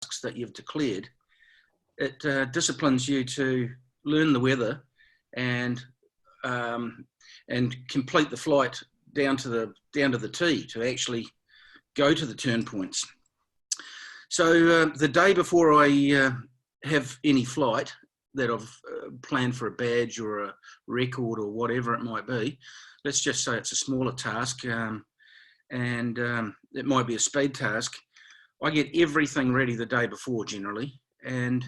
tasks that you've declared, it disciplines you to learn the weather and complete the flight down to the tee to actually go to the turn points. So the day before I have any flight that I've planned for a badge or a record or whatever it might be, let's just say it's a smaller task and it might be a speed task, I get everything ready the day before generally, and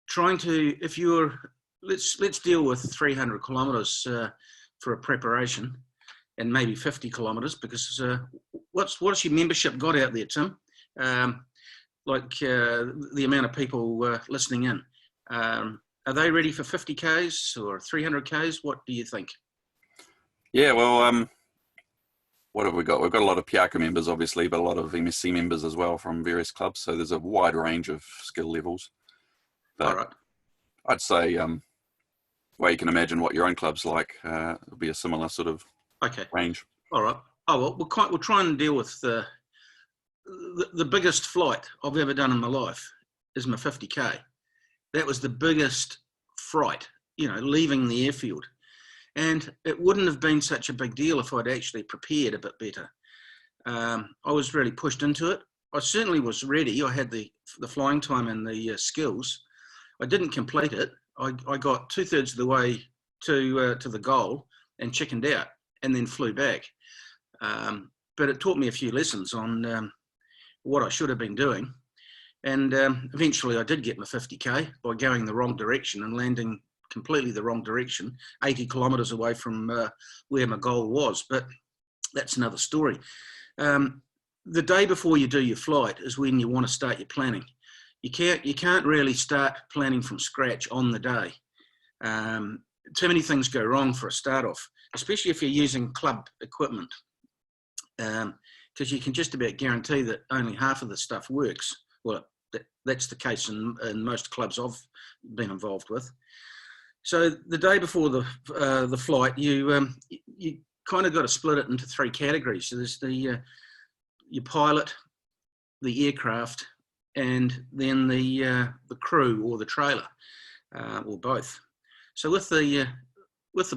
trying to, if you're, let's deal with 300 kilometres for a preparation and maybe 50 kilometres, because what's your membership got out there, Tim? The amount of people listening in. Are they ready for 50 Ks or 300 Ks? What do you think? Yeah, well, what have we got? We've got a lot of Piako members, obviously, but a lot of MSC members as well from various clubs. So there's a wide range of skill levels. But all right. I'd say, well, you can imagine what your own club's like. It'll be a similar sort of range. All right. Oh, well, we'll try and deal with the biggest flight I've ever done in my life is my 50K. That was the biggest fright, leaving the airfield. And it wouldn't have been such a big deal if I'd actually prepared a bit better. I was really pushed into it. I certainly was ready. I had the flying time and the skills. I didn't complete it. I got 2/3 of the way to the goal and chickened out and then flew back. But it taught me a few lessons on what I should have been doing. And eventually I did get my 50K by going the wrong direction and landing completely the wrong direction, 80 kilometres away from where my goal was. But that's another story. The day before you do your flight is when you want to start your planning. You can't really start planning from scratch on the day. Too many things go wrong for a start off, especially if you're using club equipment, because you can just about guarantee that only half of the stuff works. Well, that's the case in most clubs I've been involved with. So the day before the flight, you kind of got to split it into three categories. So there's your pilot, the aircraft, and then the crew or the trailer, or both. So with the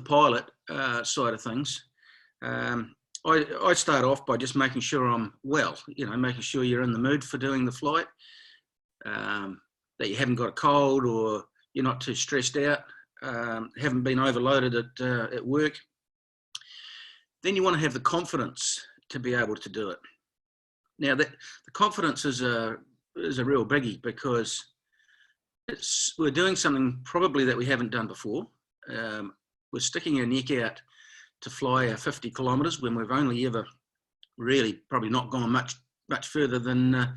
pilot side of things, I start off by just making sure I'm well. Making sure you're in the mood for doing the flight, that you haven't got a cold or you're not too stressed out, haven't been overloaded at work. Then you want to have the confidence to be able to do it. Now, the confidence is a real biggie, because we're doing something probably that we haven't done before. We're sticking our neck out to fly our 50 kilometres when we've only ever really probably not gone much further than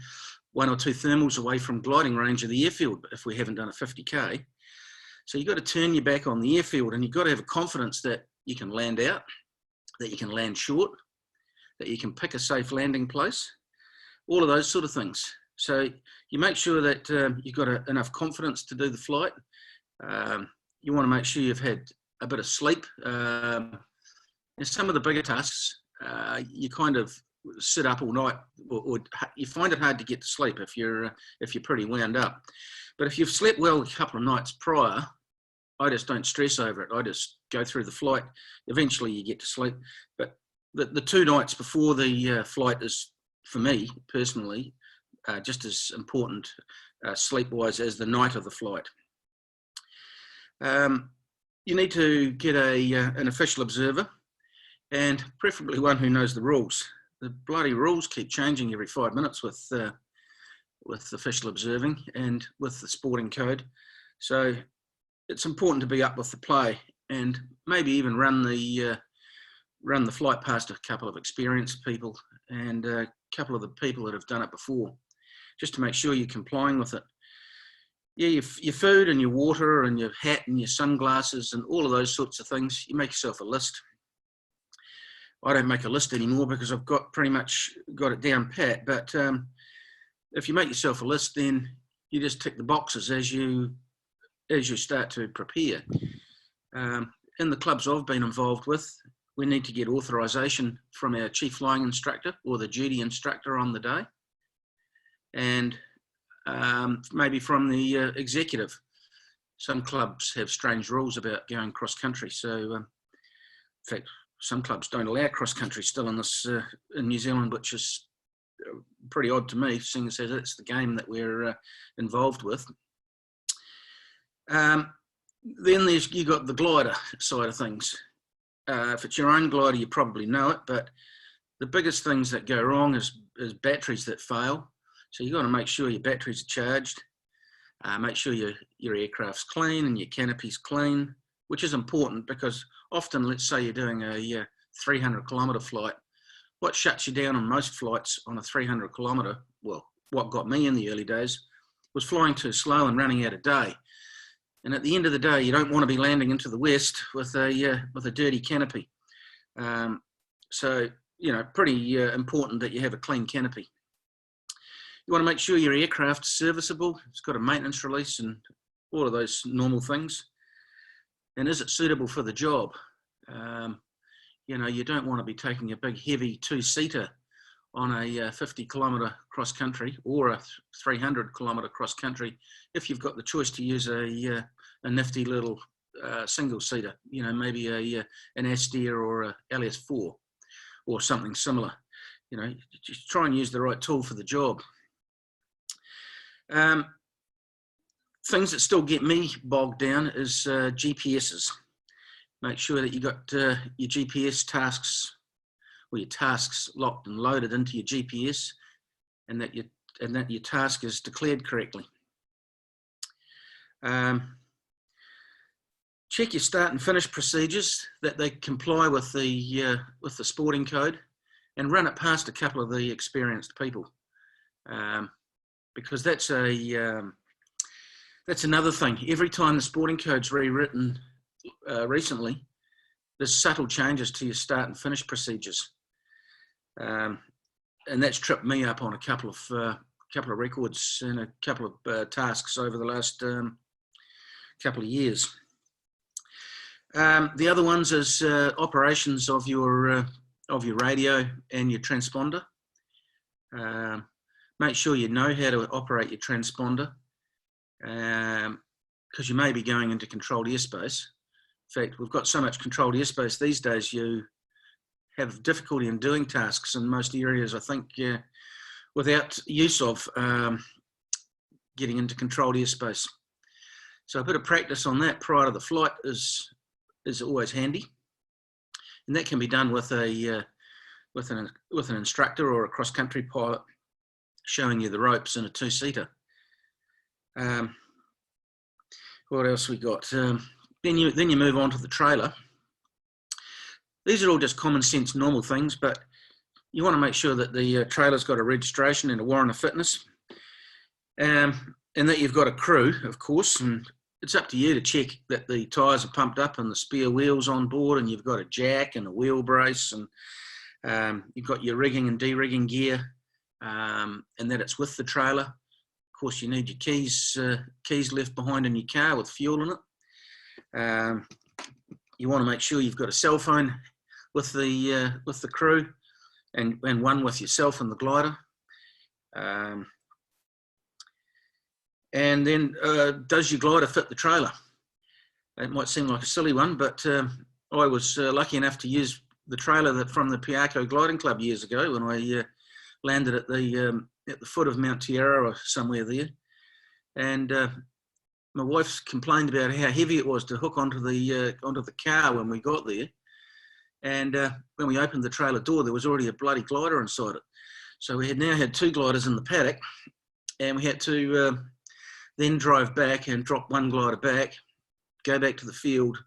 1 or 2 thermals away from gliding range of the airfield if we haven't done a 50K. So you've got to turn your back on the airfield, and you've got to have a confidence that you can land out, that you can land short, that you can pick a safe landing place, all of those sort of things. So you make sure that you've got enough confidence to do the flight. You want to make sure you've had a bit of sleep. And some of the bigger tasks, you kind of sit up all night, or you find it hard to get to sleep if you're pretty wound up. But if you've slept well a couple of nights prior, I just don't stress over it. I just go through the flight. Eventually you get to sleep. But the 2 nights before the flight is, for me personally, just as important sleep-wise as the night of the flight. You need to get an official observer, and preferably one who knows the rules. The bloody rules keep changing every 5 minutes with official observing and with the sporting code. So it's important to be up with the play, and maybe even run the flight past a couple of experienced people and a couple of the people that have done it before, just to make sure you're complying with it. Yeah, your food and your water and your hat and your sunglasses and all of those sorts of things, you make yourself a list. I don't make a list anymore because I've pretty much got it down pat. But if you make yourself a list, then you just tick the boxes as you start to prepare. In the clubs I've been involved with, we need to get authorization from our chief flying instructor or the duty instructor on the day. And maybe from the executive. Some clubs have strange rules about going cross country. So, in fact, some clubs don't allow cross country still in this in New Zealand, which is pretty odd to me, seeing as it's the game that we're involved with. Then you got the glider side of things. If it's your own glider, you probably know it, but the biggest things that go wrong is batteries that fail. So you've got to make sure your batteries are charged. Make sure your aircraft's clean and your canopy's clean, which is important because often, let's say you're doing a 300 kilometre flight, what shuts you down on most flights on a 300 kilometre, well, what got me in the early days, was flying too slow and running out of day. And at the end of the day, you don't want to be landing into the west with a dirty canopy. So, pretty important that you have a clean canopy. You want to make sure your aircraft's serviceable. It's got a maintenance release and all of those normal things. And is it suitable for the job? You don't want to be taking a big, heavy two-seater on a 50 kilometre cross country or a 300 kilometre cross country if you've got the choice to use a nifty little single seater, maybe an Astair or a LS4 or something similar. Just try and use the right tool for the job. Things that still get me bogged down is GPSs. Make sure that you got your GPS tasks or your tasks locked and loaded into your GPS, and that your task is declared correctly. Check your start and finish procedures, that they comply with the sporting code, and run it past a couple of the experienced people, because that's another thing. Every time the sporting code's rewritten recently, there's subtle changes to your start and finish procedures, and that's tripped me up on a couple of records and a couple of tasks over the last couple of years. The other ones is operations of your radio and your transponder. Make sure you know how to operate your transponder, because you may be going into controlled airspace. In fact, we've got so much controlled airspace these days, you have difficulty in doing tasks in most areas, I think, without use of getting into controlled airspace. So a bit of practice on that prior to the flight is always handy, and that can be done with an instructor or a cross-country pilot showing you the ropes in a two-seater. What else we got? Then you move on to the trailer. These are all just common sense, normal things, but you want to make sure that the trailer's got a registration and a warrant of fitness, and that you've got a crew, of course, and it's up to you to check that the tyres are pumped up and the spare wheels on board, and you've got a jack and a wheel brace, and you've got your rigging and de-rigging gear, and that it's with the trailer. Of course, you need your keys left behind in your car with fuel in it. You want to make sure you've got a cell phone with the crew, and one with yourself and the glider. And then, does your glider fit the trailer? It might seem like a silly one, but I was lucky enough to use the trailer from the Piako Gliding Club years ago when I landed at the foot of Mount Tierra or somewhere there. And my wife complained about how heavy it was to hook onto the car when we got there. And when we opened the trailer door, there was already a bloody glider inside it. So we had now had two gliders in the paddock, and we had to then drive back and drop one glider back, go back to the field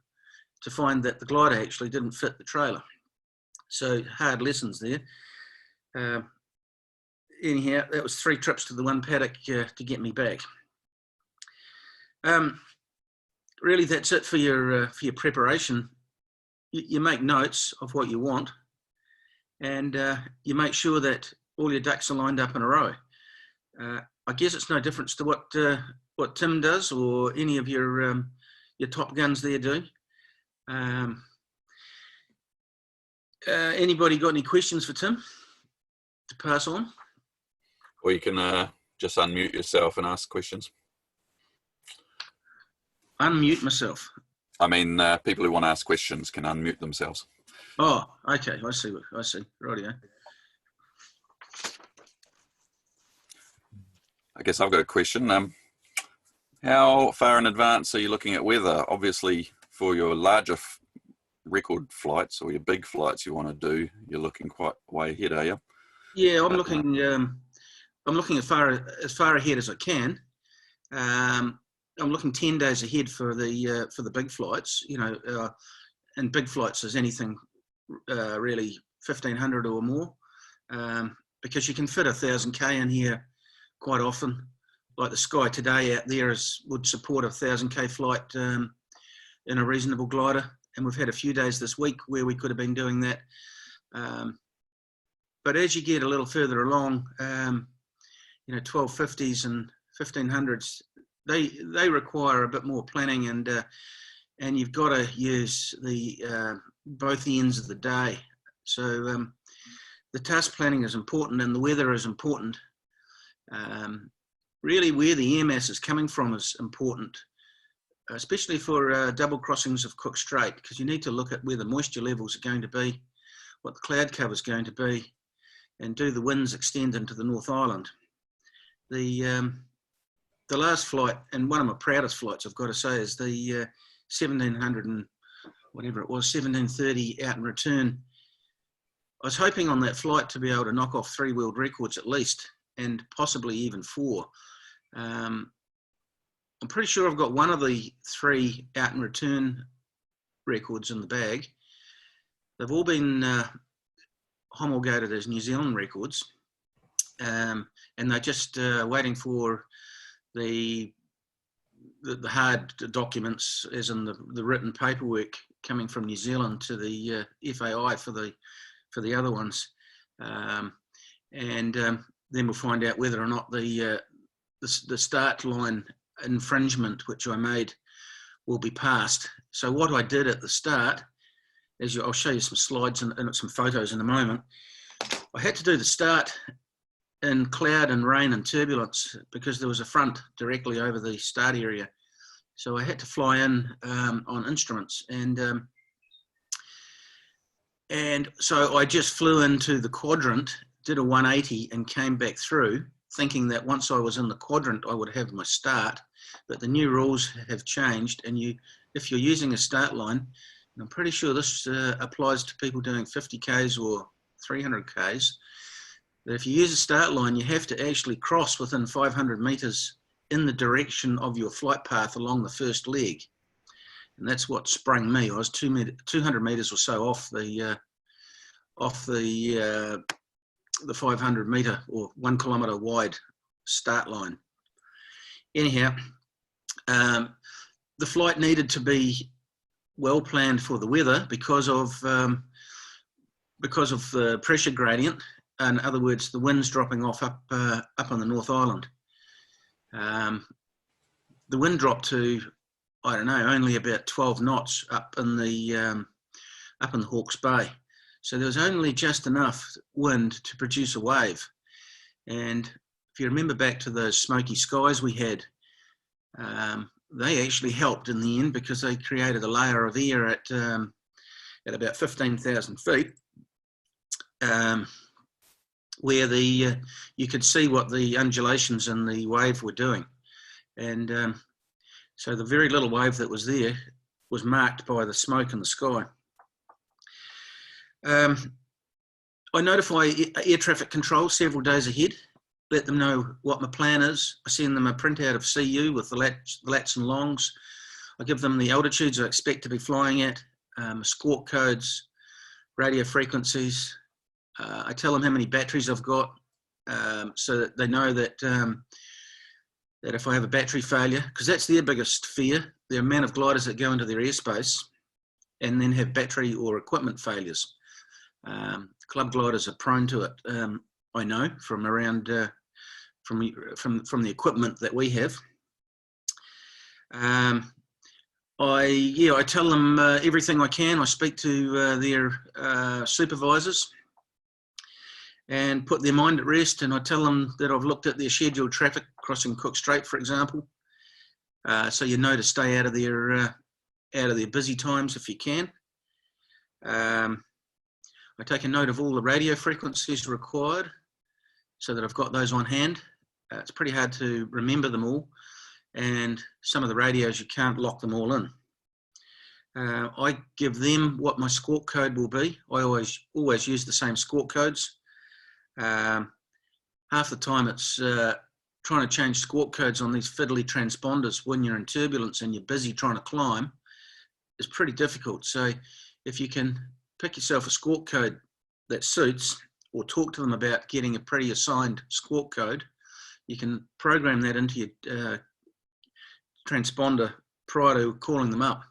to find that the glider actually didn't fit the trailer. So hard lessons there. Anyhow, that was 3 trips to the one paddock to get me back. Really, that's it for your preparation. You make notes of what you want, and you make sure that all your ducks are lined up in a row. I guess it's no difference to what Tim does or any of your top guns there do. Anybody got any questions for Tim to pass on? Or you can just unmute yourself and ask questions. Unmute myself. I mean, people who want to ask questions can unmute themselves. Oh, okay. I see. Rightio. I guess I've got a question. How far in advance are you looking at weather? Obviously, for your larger record flights or your big flights you want to do, you're looking quite way ahead, are you? Yeah, I'm looking. I'm looking as far ahead as I can. I'm looking 10 days ahead for the big flights. You know, and big flights is anything really 1,500 or more, because you can fit 1,000k in here quite often. Like the Sky today out there would support 1,000k flight in a reasonable glider, and we've had a few days this week where we could have been doing that. But as you get a little further along, you know, 1250s and 1500s, they require a bit more planning, and you've got to use the both ends of the day. So the task planning is important, and the weather is important. Really, where the air mass is coming from is important, especially for double crossings of Cook Strait, because you need to look at where the moisture levels are going to be, what the cloud cover is going to be, and do the winds extend into the North Island. The last flight, and one of my proudest flights, I've got to say, is the 1700 and whatever it was, 1730 out and return. I was hoping on that flight to be able to knock off 3 world records at least, and possibly even 4. I'm pretty sure I've got one of the 3 out and return records in the bag. They've all been homologated as New Zealand records, and they're just waiting for the hard documents, as in the written paperwork coming from New Zealand to the FAI for the other ones, and then we'll find out whether or not the start line infringement, which I made, will be passed. So what I did at the start, I'll show you some slides and some photos in a moment. I had to do the start in cloud and rain and turbulence because there was a front directly over the start area. So I had to fly in on instruments, and so I just flew into the quadrant, did a 180 and came back through, thinking that once I was in the quadrant I would have my start. But the new rules have changed, and if you're using a start line, and I'm pretty sure this applies to people doing 50Ks or 300Ks, that if you use a start line, you have to actually cross within 500 meters in the direction of your flight path along the first leg. And that's what sprung me. I was 200 meters or so off the 500 meter or 1 kilometer wide start line. Anyhow, the flight needed to be well planned for the weather because of the pressure gradient. In other words, the winds dropping off up on the North Island. The wind dropped to, I don't know, only about 12 knots up in the Hawke's Bay. So there was only just enough wind to produce a wave. And if you remember back to those smoky skies we had, they actually helped in the end because they created a layer of air at about 15,000 feet, where you could see what the undulations in the wave were doing. And so the very little wave that was there was marked by the smoke in the sky. I notify air traffic control several days ahead, let them know what my plan is. I send them a printout of CU with the lats and longs. I give them the altitudes I expect to be flying at, squawk codes, radio frequencies. I tell them how many batteries I've got, so that they know that that if I have a battery failure, because that's their biggest fear, the amount of gliders that go into their airspace and then have battery or equipment failures. Club gliders are prone to it, I know, from around from the equipment that we have. I tell them everything I can. I speak to their supervisors, and put their mind at rest. And I tell them that I've looked at their scheduled traffic crossing Cook Strait, for example. So you know to stay out of their busy times if you can. I take a note of all the radio frequencies required so that I've got those on hand. It's pretty hard to remember them all, and some of the radios you can't lock them all in. I give them what my squawk code will be. I always use the same squawk codes. Half the time it's trying to change squawk codes on these fiddly transponders when you're in turbulence and you're busy trying to climb is pretty difficult. So if you can pick yourself a squawk code that suits, or talk to them about getting a pre-assigned squawk code, you can program that into your transponder prior to calling them up,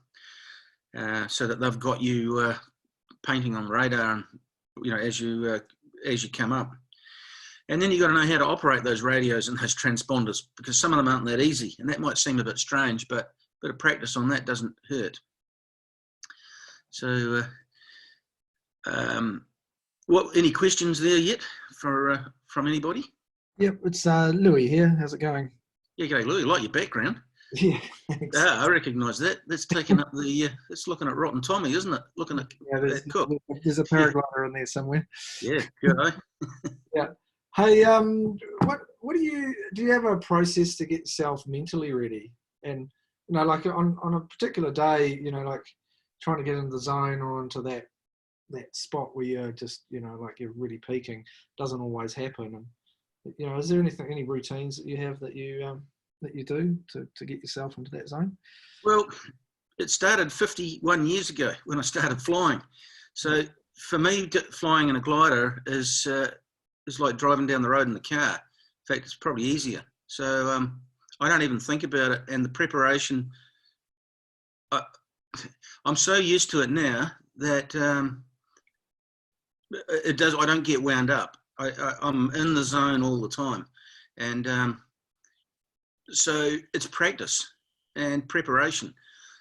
so that they've got you painting on the radar, and as you come up. And then you've got to know how to operate those radios and those transponders, because some of them aren't that easy, and that might seem a bit strange, but a bit of practice on that doesn't hurt. So, any questions there yet from anybody? Yep, it's Louis here. How's it going? Yeah, okay, Louis, like your background. Yeah, thanks. I recognise that. That's taking up the. That's looking at Rotten Tommy, isn't it? Looking at Cook. There's a paraglider in there somewhere. Yeah, good. Yeah. Hey, what do you have a process to get yourself mentally ready? And like on a particular day, like trying to get into the zone or into that spot where you're just like you're really peaking doesn't always happen. And is there any routines that you have that you do to get yourself into that zone? Well, it started 51 years ago when I started flying. So for me, flying in a glider is like driving down the road in the car. In fact, it's probably easier. So I don't even think about it. And the preparation, I'm so used to it now that I don't get wound up. I'm in the zone all the time. And so it's practice and preparation.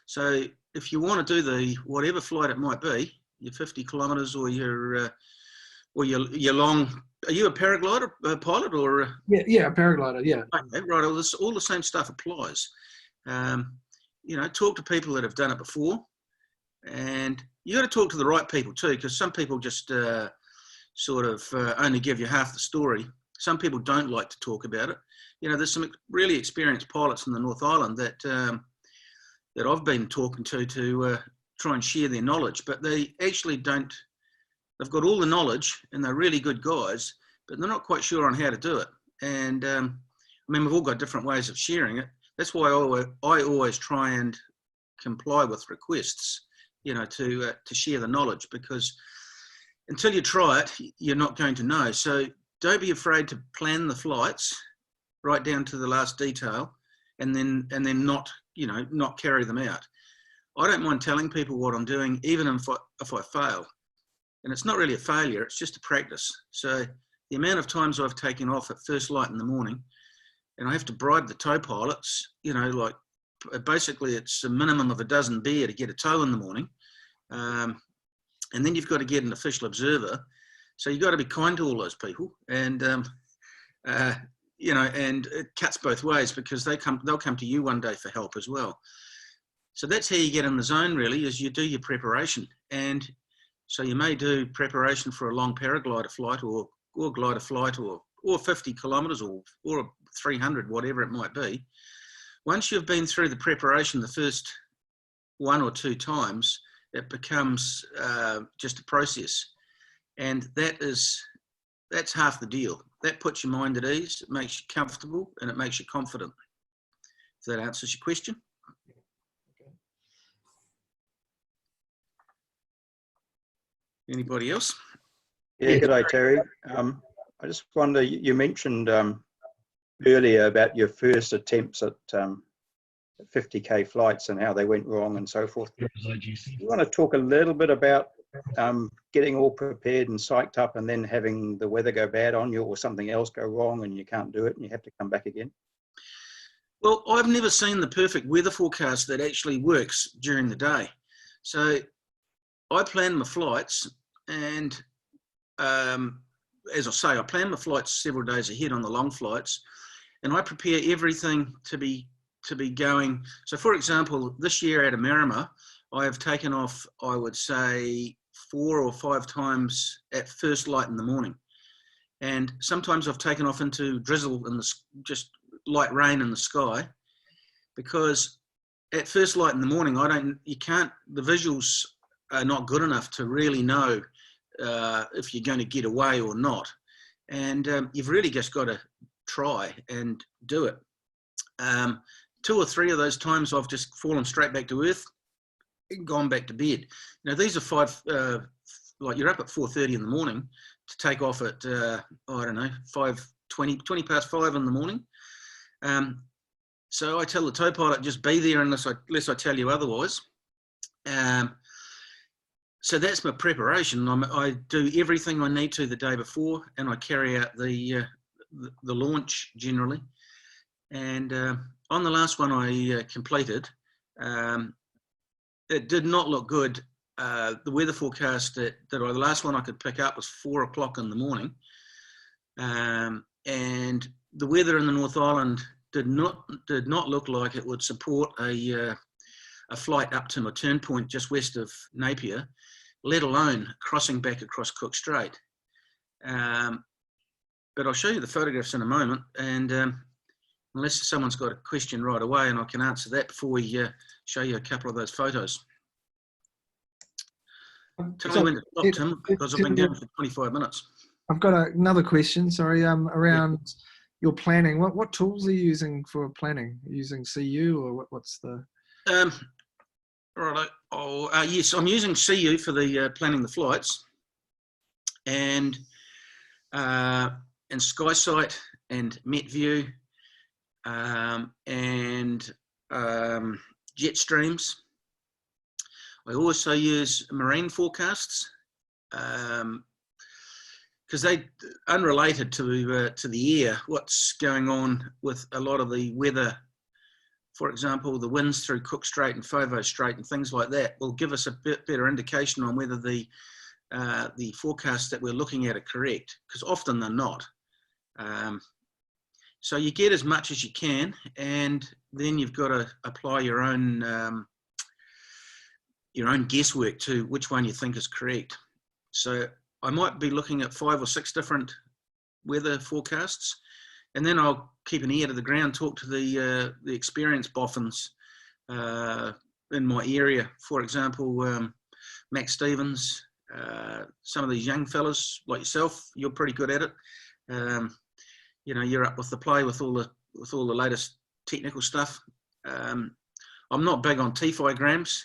So if you want to do whatever flight it might be, your 50 kilometres or your long. Are you a paraglider pilot or? Yeah, a paraglider. Yeah. Okay, right. All the same stuff applies. Talk to people that have done it before, and you got to talk to the right people too, because some people just only give you half the story. Some people don't like to talk about it. There's some really experienced pilots in the North Island that I've been talking to try and share their knowledge, but they actually don't. They've got all the knowledge and they're really good guys, but they're not quite sure on how to do it. And we've all got different ways of sharing it. That's why I always try and comply with requests, to share the knowledge, because until you try it, you're not going to know. So don't be afraid to plan the flights right down to the last detail, and then not carry them out. I don't mind telling people what I'm doing, even if I fail. And it's not really a failure, it's just a practice. So the amount of times I've taken off at first light in the morning, and I have to bribe the tow pilots, basically it's a minimum of a dozen beer to get a tow in the morning. And then you've got to get an official observer. So you've got to be kind to all those people. And, and it cuts both ways, because they'll come to you one day for help as well. So that's how you get in the zone, really, is you do your preparation. And so you may do preparation for a long paraglider flight or glider flight or 50 kilometres or 300, whatever it might be. Once you've been through the preparation the first one or two times, it becomes just a process. And that's half the deal. That puts your mind at ease, it makes you comfortable, and it makes you confident. If that answers your question. Anybody else? Yeah, good day, Terry. I just wonder, you mentioned earlier about your first attempts at 50K flights and how they went wrong and so forth. You want to talk a little bit about getting all prepared and psyched up and then having the weather go bad on you or something else go wrong and you can't do it and you have to come back again? Well, I've never seen the perfect weather forecast that actually works during the day. So I plan my flights, and as I say, I plan my flights several days ahead on the long flights, and I prepare everything to be going. So, for example, this year at Marama, I have taken off, I would say, 4 or 5 times at first light in the morning, and sometimes I've taken off into drizzle and just light rain in the sky, because at first light in the morning, the visuals are not good enough to really know if you're going to get away or not. And you've really just got to try and do it. 2 or 3 of those times I've just fallen straight back to earth and gone back to bed. Now, these are like you're up at 4:30 in the morning to take off at, I don't know, 20 past 5 in the morning. So I tell the tow pilot, just be there unless I tell you otherwise. So that's my preparation. I do everything I need to the day before, and I carry out the launch generally. And on the last one I completed, it did not look good. The weather forecast the last one I could pick up was 4 o'clock in the morning, and the weather in the North Island did not look like it would support a flight up to my turn point just west of Napier, let alone crossing back across Cook Strait. But I'll show you the photographs in a moment, and unless someone's got a question right away, and I can answer that before we show you a couple of those photos. Tell me when to stop, Tim, because I've been going for 25 minutes. I've got another question, sorry, around your planning. What tools are you using for planning? Are you using CU, or what's the... Right. Yes, I'm using CU for the planning the flights, and SkySight and MetView, and Jetstreams. I also use marine forecasts, because they unrelated to the air. What's going on with a lot of the weather? For example, the winds through Cook Strait and Foveaux Strait and things like that will give us a bit better indication on whether the forecasts that we're looking at are correct, because often they're not. So you get as much as you can, and then you've got to apply your own guesswork to which one you think is correct. So I might be looking at 5 or 6 different weather forecasts, and then I'll keep an ear to the ground, talk to the experienced boffins in my area. For example, Max Stevens, some of these young fellas like yourself, you're pretty good at it. You're up with the play with all the latest technical stuff. I'm not big on T-Figrams.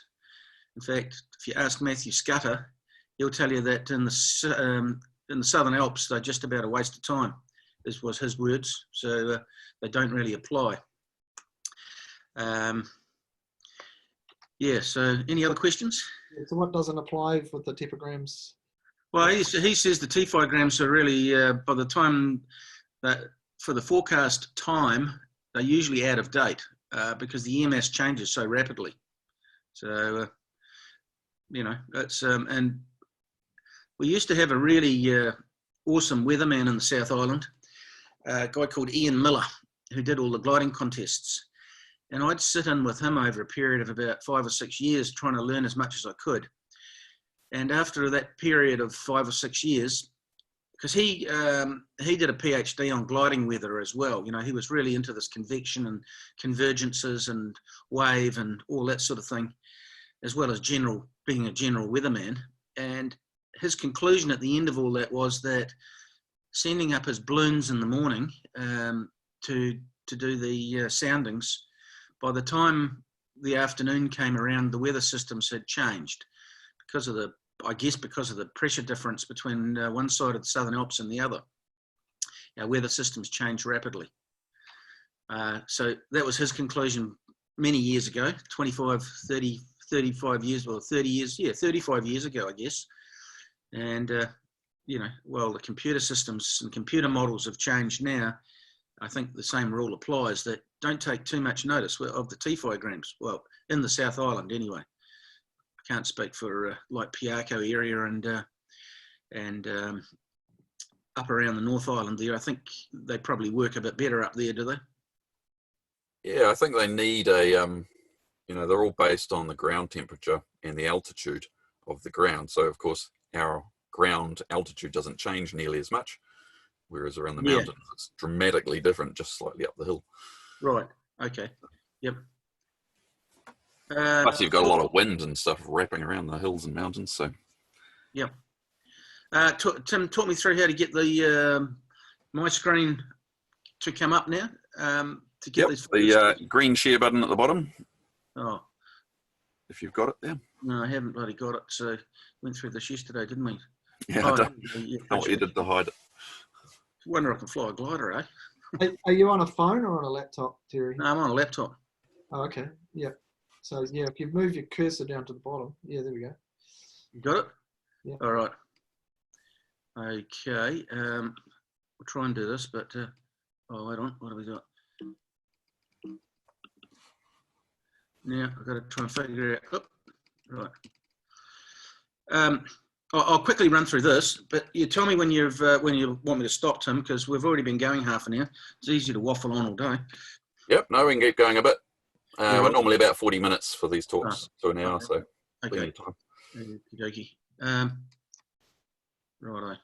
In fact, if you ask Matthew Scudder, he'll tell you that in the Southern Alps, they're just about a waste of time. This was his words, so they don't really apply. So any other questions? So what doesn't apply with the typograms? Well, he says the T-Figrams are really, by the time that, for the forecast time, they're usually out of date because the EMS changes so rapidly. So, it's, and we used to have a really awesome weatherman in the South Island, a guy called Ian Miller, who did all the gliding contests. And I'd sit in with him over a period of about 5 or 6 years, trying to learn as much as I could. And after that period of 5 or 6 years, because he did a PhD on gliding weather as well. He was really into this convection and convergences and wave and all that sort of thing, as well as being a general weatherman. And his conclusion at the end of all that was that sending up his balloons in the morning to do the soundings, by the time the afternoon came around, the weather systems had changed because of the pressure difference between one side of the Southern Alps and the other. Our weather systems change rapidly. So that was his conclusion many years ago, 25, 30, 35 years, well, 30 years, 35 years ago, I guess. And, the computer systems and computer models have changed now. I think the same rule applies, that don't take too much notice of the T-Figrams. Well, in the South Island anyway. I can't speak for like Piako area and up around the North Island there. I think they probably work a bit better up there, do they? Yeah, I think they need a, you know, they're all based on the ground temperature and the altitude of the ground. So, of course, our ground altitude doesn't change nearly as much, whereas around the mountains, it's dramatically different, just slightly up the hill. Right. Okay. Yep. Plus, you've got a lot of wind and stuff wrapping around the hills and mountains. So, Yep. Tim, talk me through how to get the my screen to come up now. To get these. The green share button at the bottom. Oh. If you've got it there. No, I haven't bloody got it. So went through this yesterday, didn't we? Yeah, oh, don't edit to hide it. Wonder I can fly a glider, eh? Are you on a phone or on a laptop, Terry? No, I'm on a laptop. Oh, okay. Yeah. So yeah, if you move your cursor down to the bottom, yeah, there we go. You got it? Yeah. All right. Okay. We'll try and do this, but oh, wait on. What have we got? Now I've got to try and figure it out. Oh, right. I'll quickly run through this, but you tell me when you want me to stop, Tim, because we've already been going half an hour. It's easy to waffle on all day. Yep. No, we can keep going a bit. Yeah, we're normally about 40 minutes for these talks to an hour, so plenty okay. of time. Okey-dokey. Righto.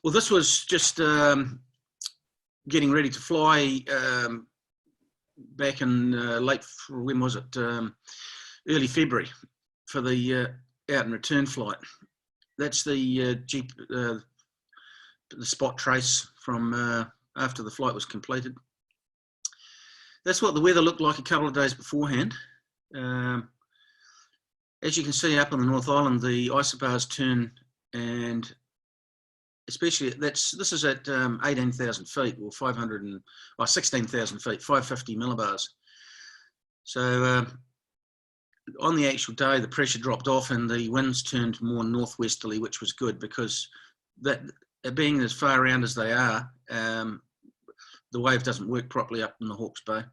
Well, this was just getting ready to fly back in late, when was it? Early February for the out and return flight. That's the the spot trace from after the flight was completed. That's what the weather looked like a couple of days beforehand. As you can see up on the North Island, the isobars turn, and especially this is at 18,000 feet, or 16,000 feet, 550 millibars. So on the actual day, the pressure dropped off and the winds turned more northwesterly, which was good because that being as far around as they are, the wave doesn't work properly up in the Hawke's Bay.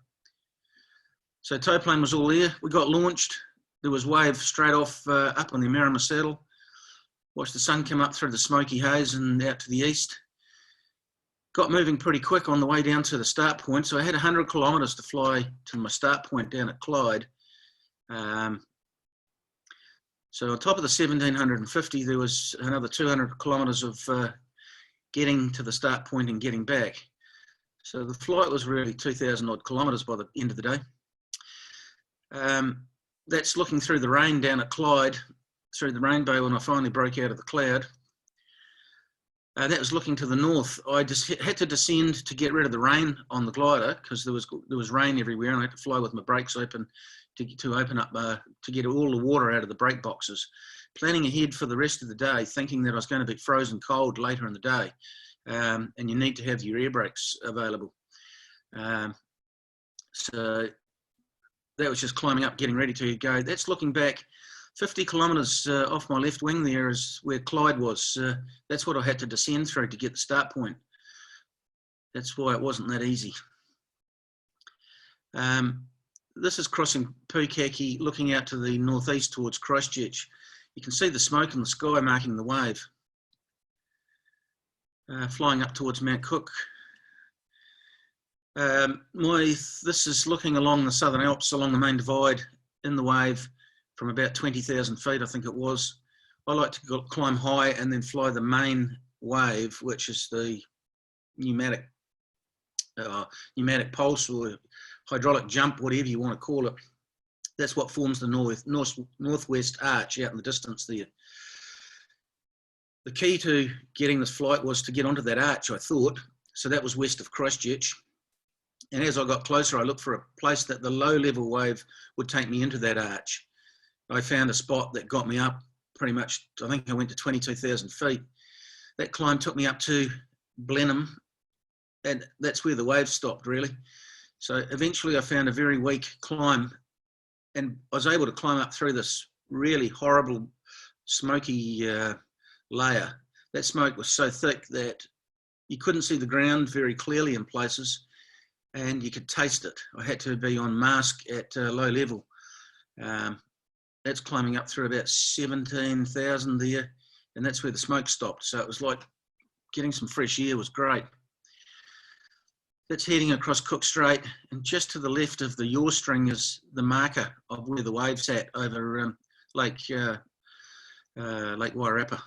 So tow plane was all there. We got launched. There was wave straight off up on the Marama Saddle. Watched the sun come up through the smoky haze and out to the east. Got moving pretty quick on the way down to the start point. So I had 100 kilometres to fly to my start point down at Clyde. So on top of the 1,750, there was another 200 kilometres of getting to the start point and getting back. So the flight was really 2,000 odd kilometres by the end of the day. That's looking through the rain down at Clyde, through the rainbow when I finally broke out of the cloud. That was looking to the north. I just had to descend to get rid of the rain on the glider because there was rain everywhere, and I had to fly with my brakes open to open up to get all the water out of the brake boxes. Planning ahead for the rest of the day, thinking that I was going to be frozen cold later in the day, and you need to have your air brakes available. So that was just climbing up, getting ready to go. That's looking back 50 kilometres off my left wing there is where Clyde was. That's what I had to descend through to get the start point. That's why it wasn't that easy. This is crossing Piako, looking out to the northeast towards Christchurch. You can see the smoke in the sky marking the wave. Flying up towards Mount Cook. This is looking along the Southern Alps, along the main divide in the wave from about 20,000 feet, I think it was. I like to climb high and then fly the main wave, which is the pneumatic pulse or hydraulic jump, whatever you want to call it. That's what forms the northwest arch out in the distance there. The key to getting this flight was to get onto that arch, I thought. So that was west of Christchurch. And as I got closer, I looked for a place that the low level wave would take me into that arch. I found a spot that got me up pretty much, I think I went to 22,000 feet. That climb took me up to Blenheim, and that's where the wave stopped really. So eventually I found a very weak climb, and I was able to climb up through this really horrible smoky layer. That smoke was so thick that you couldn't see the ground very clearly in places, and you could taste it. I had to be on mask at low level. That's climbing up through about 17,000 there, and that's where the smoke stopped. So it was like getting some fresh air was great. That's heading across Cook Strait, and just to the left of the yaw string is the marker of where the wave's at over Lake Wairarapa.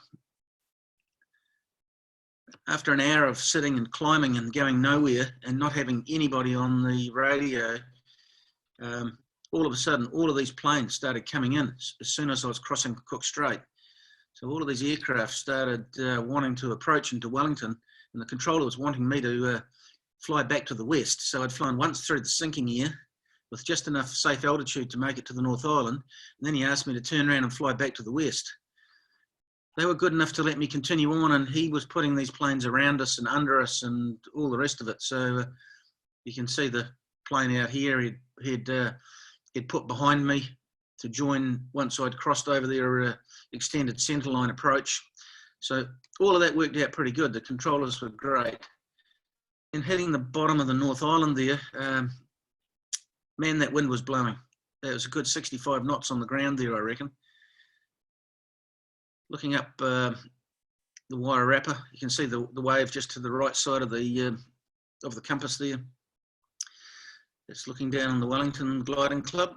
After an hour of sitting and climbing and going nowhere and not having anybody on the radio, all of a sudden, all of these planes started coming in as soon as I was crossing Cook Strait. So all of these aircraft started wanting to approach into Wellington, and the controller was wanting me to fly back to the west. So I'd flown once through the sinking air with just enough safe altitude to make it to the North Island. And then he asked me to turn around and fly back to the west. They were good enough to let me continue on, and he was putting these planes around us and under us and all the rest of it. So you can see the plane out here he'd put behind me to join once I'd crossed over their extended centerline approach. So all of that worked out pretty good. The controllers were great. And hitting the bottom of the North Island there, man, that wind was blowing. There was a good 65 knots on the ground there, I reckon. Looking up the Wairarapa, you can see the wave just to the right side of the compass there. It's looking down on the Wellington Gliding Club.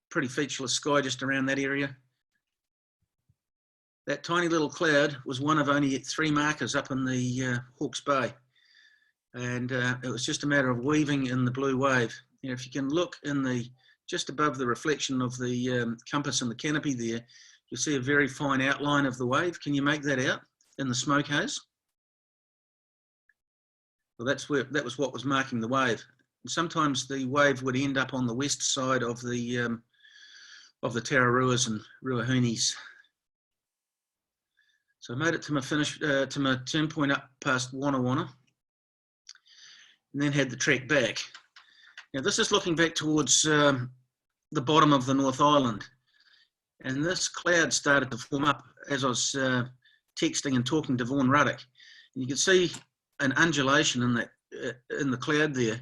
Pretty featureless sky just around that area. That tiny little cloud was one of only 3 markers up in the Hawke's Bay. And it was just a matter of weaving in the blue wave. You know, if you can look in just above the reflection of the compass and the canopy there, you'll see a very fine outline of the wave. Can you make that out in the smoke haze? Well, that was what was marking the wave. And sometimes the wave would end up on the west side of the Tararuas and Ruahunis. So I made it to my to my turn point up past Wana Wana, and then had the trek back. Now this is looking back towards the bottom of the North Island, and this cloud started to form up as I was texting and talking to Vaughan Ruddock, and you can see an undulation in the cloud there.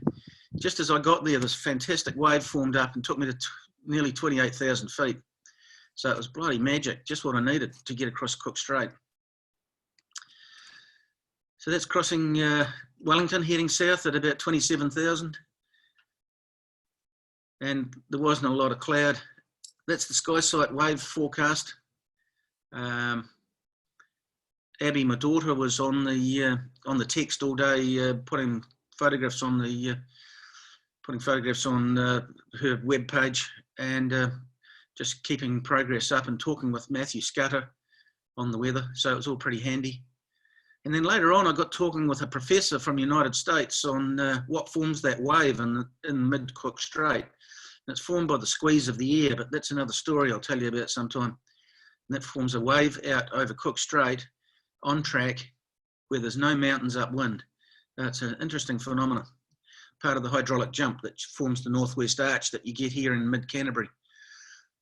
Just as I got there, this fantastic wave formed up and took me to nearly 28,000 feet. So it was bloody magic, just what I needed to get across Cook Strait. So that's crossing Wellington, heading south at about 27,000. And there wasn't a lot of cloud. That's the SkySight wave forecast. Abby, my daughter, was on the text all day, putting photographs on her web page, and just keeping progress up and talking with Matthew Scudder on the weather. So it was all pretty handy. And then later on, I got talking with a professor from the United States on what forms that wave in mid-Cook Strait. And it's formed by the squeeze of the air, but that's another story I'll tell you about sometime. And that forms a wave out over Cook Strait on track where there's no mountains upwind. It's an interesting phenomenon, part of the hydraulic jump that forms the northwest arch that you get here in mid-Canterbury.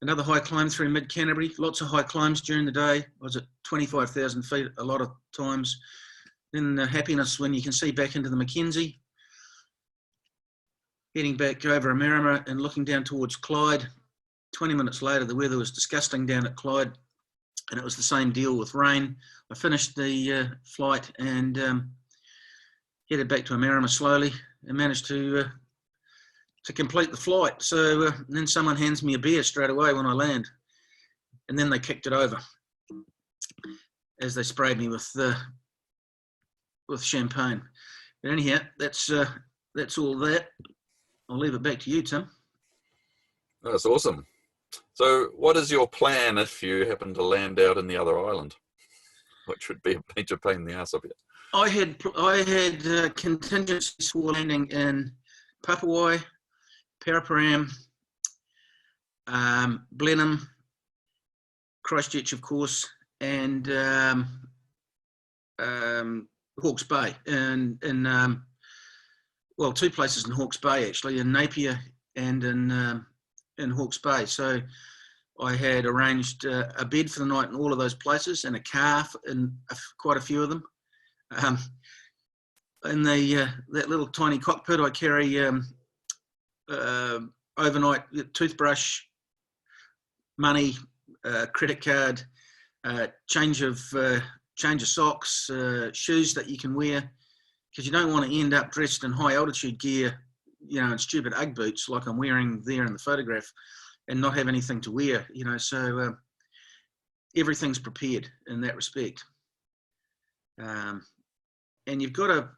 Another high climb through mid-Canterbury, lots of high climbs during the day. I was at 25,000 feet a lot of times. Then the happiness when you can see back into the Mackenzie. Heading back over Amarama and looking down towards Clyde. 20 minutes later, the weather was disgusting down at Clyde, and it was the same deal with rain. I finished the flight and headed back to Amarama slowly and managed to complete the flight. So then someone hands me a beer straight away when I land, and then they kicked it over as they sprayed me with champagne. But anyhow, that's all that. I'll leave it back to you, Tim. That's awesome. So what is your plan if you happen to land out in the other island, which would be a major pain in the ass of you? I had contingencies for landing in Papawai, Paraparaumu, Blenheim, Christchurch, of course, and Hawke's Bay, and well, 2 places in Hawke's Bay actually, in Napier and in Hawke's Bay. So I had arranged a bed for the night in all of those places, and a car in quite a few of them. In that little tiny cockpit, I carry overnight toothbrush, money, credit card, change of change of socks, shoes that you can wear, because you don't want to end up dressed in high altitude gear, you know, in stupid Ugg boots like I'm wearing there in the photograph, and not have anything to wear, you know. So everything's prepared in that respect. And you've got to,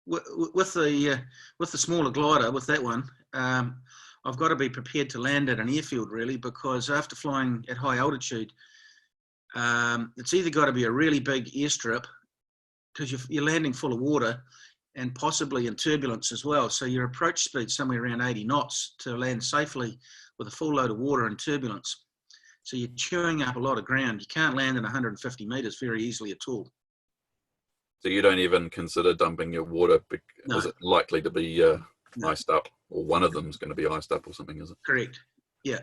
with the smaller glider, with that one, I've got to be prepared to land at an airfield, really, because after flying at high altitude, it's either got to be a really big airstrip, because you're landing full of water and possibly in turbulence as well. So your approach speed somewhere around 80 knots to land safely with a full load of water and turbulence. So you're chewing up a lot of ground. You can't land at 150 meters very easily at all. So you don't even consider dumping your water? No. Is it likely to be No. iced up, or one of them's going to be iced up or something, is it? Correct. Yeah.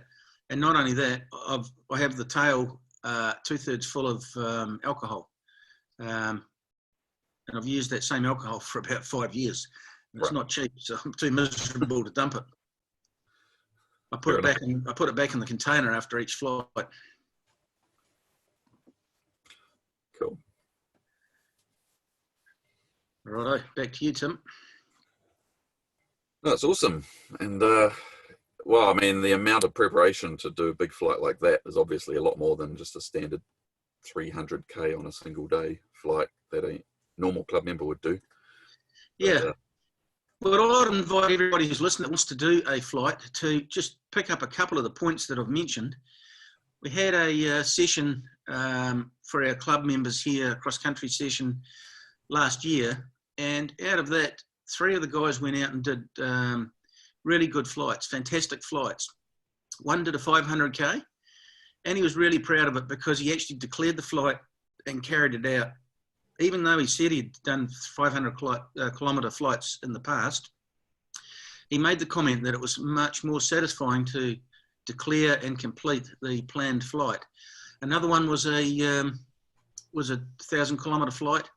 And not only that, I have the tail 2/3 full of alcohol. And I've used that same alcohol for about 5 years. It's Right. not cheap, so I'm too miserable to dump it. I put it back in the container after each flight. Cool. Righto, back to you, Tim. That's awesome. And well, I mean, the amount of preparation to do a big flight like that is obviously a lot more than just a standard 300k on a single day flight that a normal club member would do. Yeah. Well, I'd invite everybody who's listening that wants to do a flight to just pick up a couple of the points that I've mentioned. We had a session for our club members here, a cross-country session last year, and out of that, 3 of the guys went out and did really good flights, fantastic flights. One did a 500k, and he was really proud of it because he actually declared the flight and carried it out. Even though he said he'd done 500 kilometre flights in the past, he made the comment that it was much more satisfying to declare and complete the planned flight. Another one was a 1,000 kilometre flight,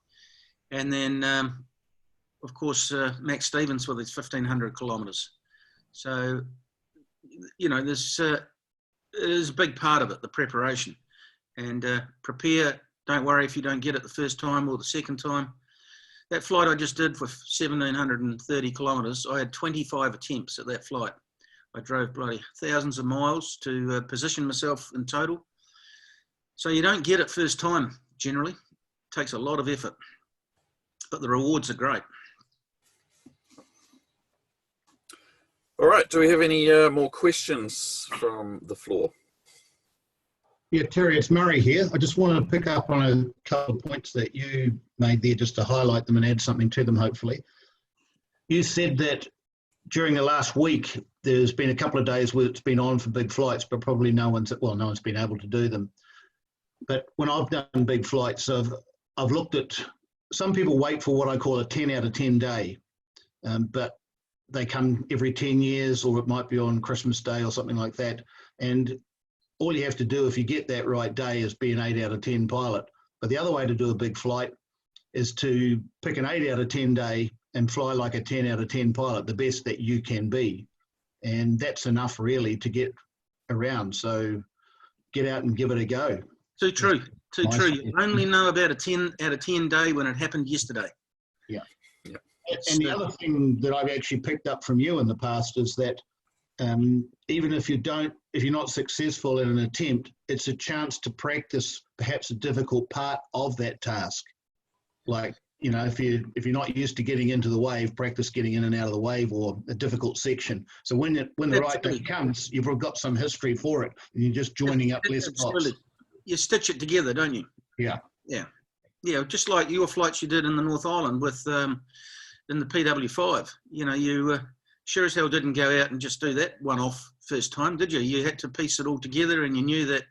and then of course Max Stevens with his 1,500 kilometres. So you know, there's a big part of it, the preparation, and prepare. Don't worry if you don't get it the first time or the second time. That flight I just did for 1,730 kilometres, I had 25 attempts at that flight. I drove bloody thousands of miles to position myself in total. So you don't get it first time, generally. It takes a lot of effort, but the rewards are great. All right, do we have any more questions from the floor? Yeah, Terry, it's Murray here. I just want to pick up on a couple of points that you made there just to highlight them and add something to them, hopefully. You said that during the last week, there's been a couple of days where it's been on for big flights, but probably no one's been able to do them. But when I've done big flights, I've looked at, some people wait for what I call a 10 out of 10 day, but they come every 10 years, or it might be on Christmas Day or something like that. And all you have to do if you get that right day is be an 8 out of 10 pilot. But the other way to do a big flight is to pick an 8 out of 10 day and fly like a 10 out of 10 pilot, the best that you can be. And that's enough really to get around. So get out and give it a go. Too true, too Nice. true. You only know about a 10 out of 10 day when it happened yesterday. Yeah. And the other thing that I've actually picked up from you in the past is that even if you're not successful in an attempt, it's a chance to practice perhaps a difficult part of that task. Like, you know, if you're not used to getting into the wave, practice getting in and out of the wave, or a difficult section. So when the right day comes, you've got some history for it, and you're just joining up less spots. You stitch it together, don't you? Yeah. Yeah. Yeah, just like your flights you did in the North Island with in the PW5. You know, you sure as hell didn't go out and just do that one-off first time, did you? You had to piece it all together, and you knew that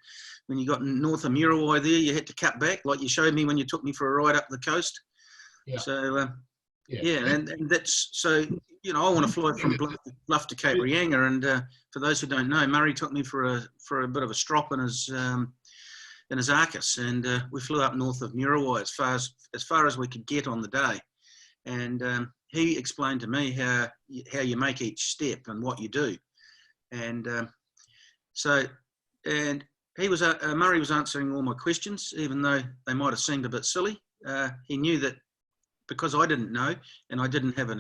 when you got north of Muriwai there, you had to cut back, like you showed me when you took me for a ride up the coast. Yeah. So, and that's, so, you know, I want to fly from Bluff to Cape Reinga, and for those who don't know, Murray took me for a bit of a strop in his Arcus, and we flew up north of Muriwai as far as we could get on the day. And he explained to me how you make each step and what you do. And Murray was answering all my questions, even though they might have seemed a bit silly. He knew that because I didn't know and I didn't have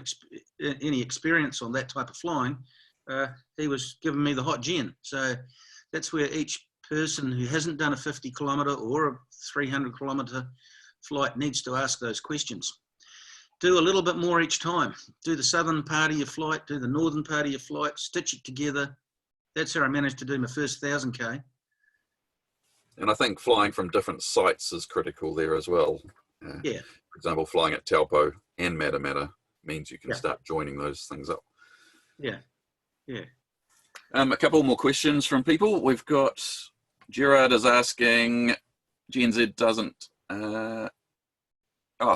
any experience on that type of flying, he was giving me the hot gin. So that's where each person who hasn't done a 50 kilometre or a 300 kilometre flight needs to ask those questions. Do a little bit more each time. Do the southern part of your flight, do the northern part of your flight, stitch it together. That's how I managed to do my first 1,000K. And I think flying from different sites is critical there as well. Yeah. For example, flying at Taupo and Matamata means you can Yeah. start joining those things up. Yeah, yeah. A couple more questions from people. We've got Gerard is asking, GNZ doesn't,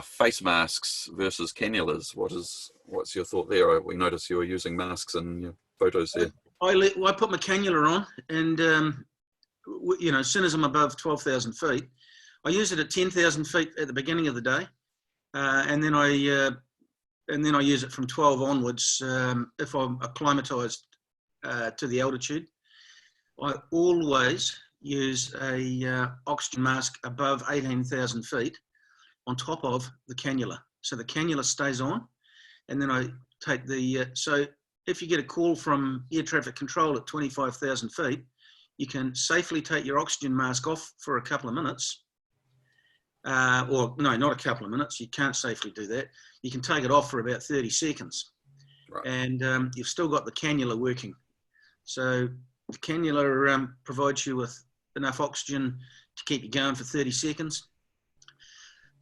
face masks versus cannulas. What's your thought there? We notice you're using masks in your photos there. I put my cannula on, and as soon as I'm above 12,000 feet, I use it at 10,000 feet at the beginning of the day, and then I use it from 12 onwards if I'm acclimatized to the altitude. I always use a oxygen mask above 18,000 feet on top of the cannula. So the cannula stays on, and then I take the, so if you get a call from air traffic control at 25,000 feet, you can safely take your oxygen mask off for a couple of minutes. Or no, not a couple of minutes. You can't safely do that. You can take it off for about 30 seconds. Right. And you've still got the cannula working. So the cannula provides you with enough oxygen to keep you going for 30 seconds.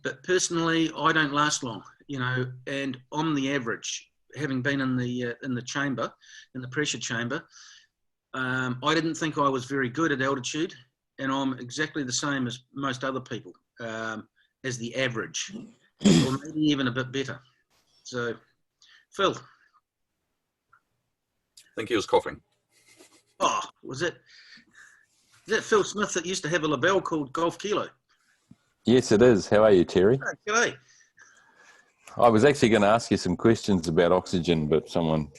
But personally, I don't last long, and on the average, having been in the chamber, in the pressure chamber, I didn't think I was very good at altitude, and I'm exactly the same as most other people, as the average, or maybe even a bit better. So, Phil. I think he was coughing. Oh, is that Phil Smith that used to have a label called Golf Kilo? Yes, it is. How are you, Terry? Oh, g'day. I was actually going to ask you some questions about oxygen, but someone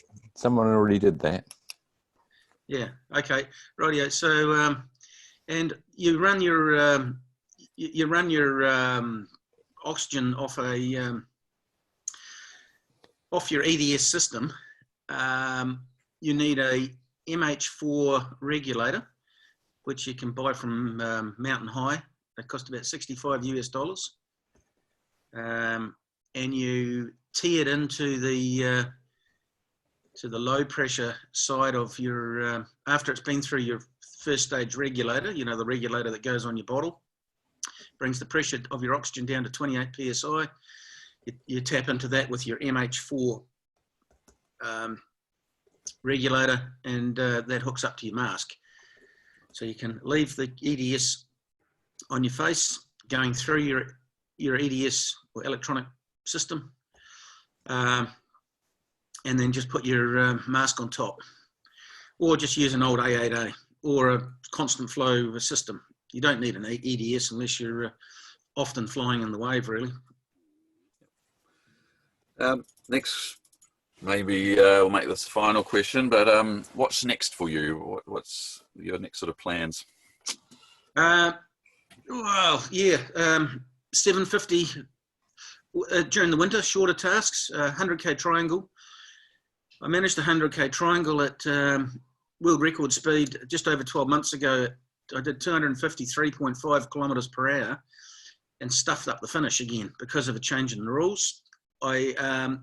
already did that. Yeah. Okay. Rightio. So, and you run your oxygen off off your EDS system. You need a MH4 regulator, which you can buy from Mountain High. It cost about $65 US. And you tee it into the low pressure side of your, after it's been through your first stage regulator, the regulator that goes on your bottle, brings the pressure of your oxygen down to 28 PSI. You tap into that with your MH4 regulator, and that hooks up to your mask. So you can leave the EDS on your face, going through your EDS or electronic system, and then just put your mask on top, or just use an old A8A or a constant flow system. You don't need an EDS unless you're often flying in the wave, really. Next, maybe we'll make this the final question, but what's next for you? What's your next sort of plans? Well, yeah, 750 during the winter, shorter tasks, 100K triangle. I managed a 100K triangle at world record speed just over 12 months ago. I did 253.5 kilometres per hour and stuffed up the finish again because of a change in the rules. I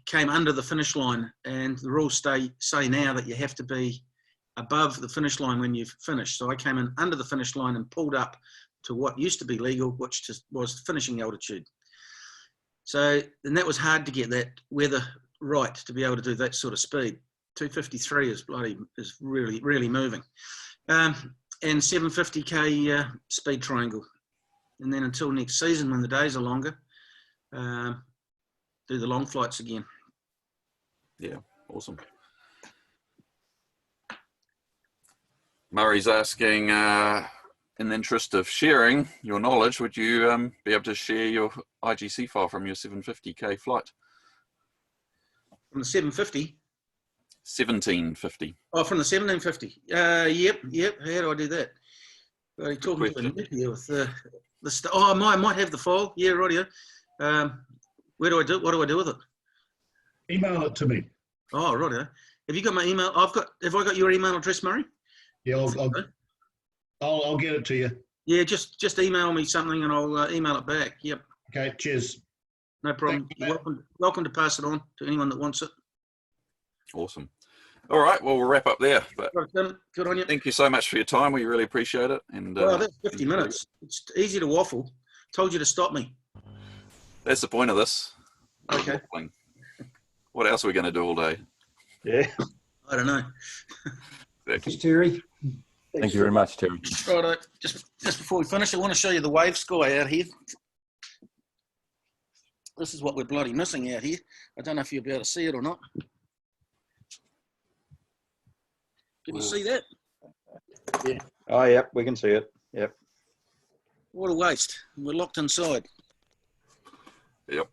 came under the finish line, and the rules say now that you have to be above the finish line when you've finished. So I came in under the finish line and pulled up to what used to be legal, which was finishing altitude. So, and that was hard to get that weather right to be able to do that sort of speed. 253 is really, really moving. And 750K speed triangle. And then until next season, when the days are longer, do the long flights again. Yeah, awesome. Murray's asking, in the interest of sharing your knowledge, would you be able to share your IGC file from your 750K flight? From the 750? 1750. Oh, from the 1750. Yep. How do I do that? Are you talking to a question. Nick here with oh, I might have the file. Yeah, rightio. Where do I do? What do I do with it? Email it to me. Oh, rightio. Have you got my email? Have I got your email address, Murray? Yeah, I'll get it to you. Yeah, just email me something and I'll email it back. Yep, Okay, cheers. no problem. Thank you, You're welcome to pass it on to anyone that wants it. Awesome. All right, well, we'll wrap up there. But Right, Tim, good on you. thank you so much for your time. We really appreciate it. And Well, that's 50 minutes. It's easy to waffle. Told you to stop me. that's the point of this. Okay. Waffling. What else are we going to do all day? Yeah. I don't know. Exactly. Terry. Thank you very much, Terry. Right, just before we finish, I want to show you the wave sky out here. This is what we're bloody missing out here. I don't know if you'll be able to see it or not. Can you see that? Oh, yep, we can see it. Yep. What a waste. We're locked inside. Yep.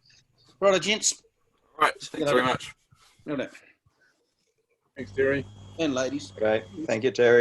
Right, gents. All right, thanks very much. Right. Thanks, Terry. And ladies. Okay. Thank you, Terry.